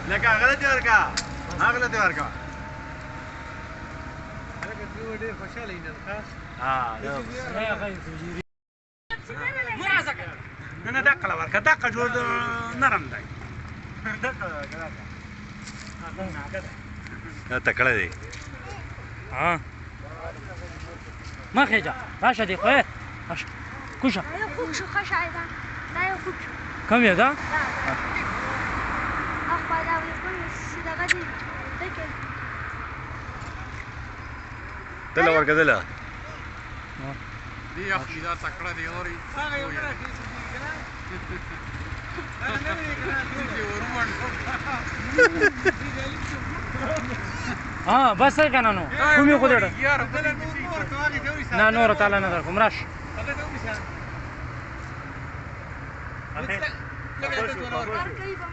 لکه هغه دې ورکا هغه دې ورکا ډېر خوشاله یې نه نه دقه ورکا دقه جوړ نرم دی دا تکړه دی ها ما خېجه راشه دی خو راشه کوشه یو خوږ شو ښه شی ده دا یو خوږ شو کم یې ده اخوا دا کوم دغه دی دکې دله ورکا دله دی اخلي دا تکړه دی اوري هغه یو راکې ها بس کنه نو کومې خو دې نه نور تعالی نه درکوم راش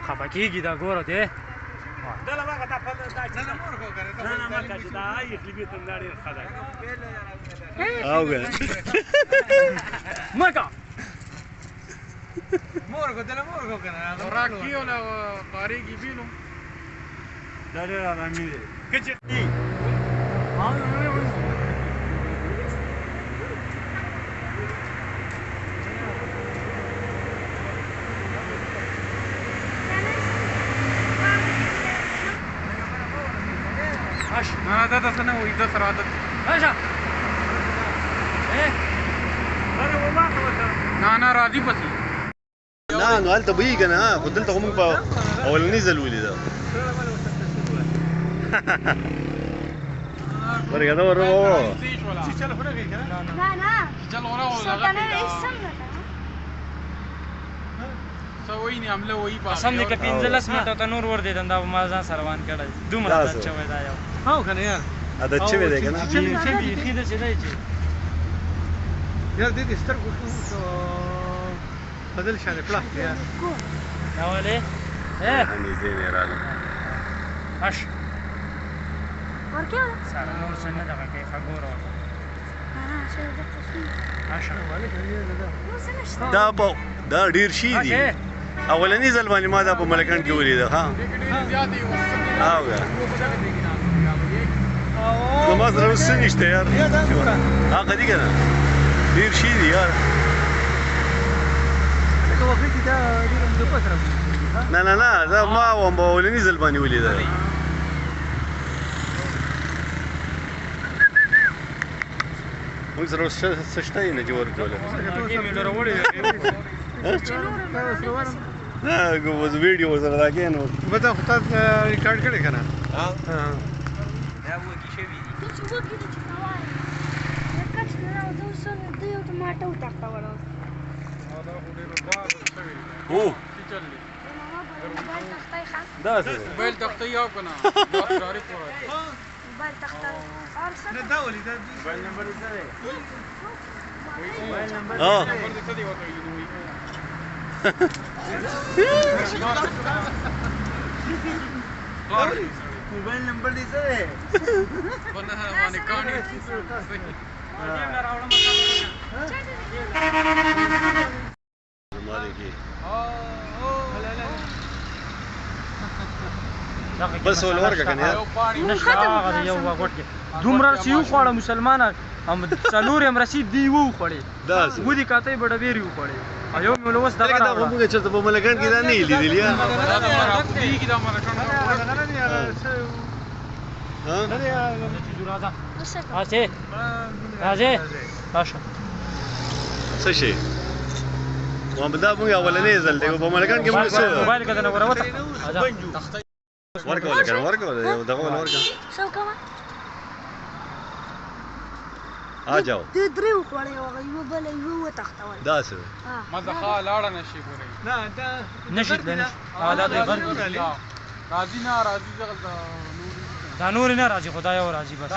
خپه کېږي دا ګوره دی مکه مورګو دله مورګو کنه راکي ولا قاريږي بينو دا ډېر آرامي دی کچې دی نه دا څه نه وي د سره عادت راشه نه نه راځي پسې نه نو هلته به یې که نه خو دلته خو موږ په اولني ځل ولیده ورګه دا ورو نه نه چل ورا سلطنه اسم نه سوي نه عمله وای په سم دې که 15 منټه ته نور ور دي دا ما ځان سره روان کړی دومره عادت شوی دا یو هاو کنه یار عادت شوی دی کنه چې بیخي داسې دی چې یار دې سترګو بدل شانې پلاس دی یار دا ولې نږدې نه راغلم هش ورکه سره نور څه نه دغه کوي ښه ګوره دا ډېر شي دي اولني ځل باندې ما دا په ملکان کې ولیده ها زما سره اوس څه نشته یار هغه دي که نه ډېر شي دي یار نه نه نه دا ما په اولني ځل باندې ولیده موږ سره اوس څه شته یې نه چې ورکوله نه اوس ویډیو سره دا کې نو بته خو تاسو ریکارډ کړی که نه دا وږي شوي دي څه وږي دي چې کوای کټ نه او دوه سره د یو ټماټو تخته وړو دا خو ډېر بار شوی او چې چللی موبایل تخته ښه دا څه موبایل تخته یو که نه دا تاریخ وایي موبایل تخته اور څه دا ولې دا موبایل نمبر څه دی موبایل نمبر دې څه دی وته وي موبایل نمبر دې څه دی ونه باندې کاني بس ول ورکه کنه نشته هغه یو وګټ کې دومره چې یو خوړه مسلمانان هم څلور هم رسید دی وو خوړې دا ودی کاته بډه ویری وو خوړې ایو مې لوس دغه دا موږ چې په ملکان کې دا نه لیدل یا راځه راځه راشه څه شي دا موږ اولنې ځل دی په ملکان کې موږ څه موبایل کده نه وروته ورکول کنه ورکول یو دغه ورکه شو کومه آ جاو د درو خوړې هغه یو بل یو تخته وای دا څه ما ځخه لاړه نشي ګورې نه دا نشي نه دا د غرب راځي نه راځي دا نور نه راځي خدای او راځي بس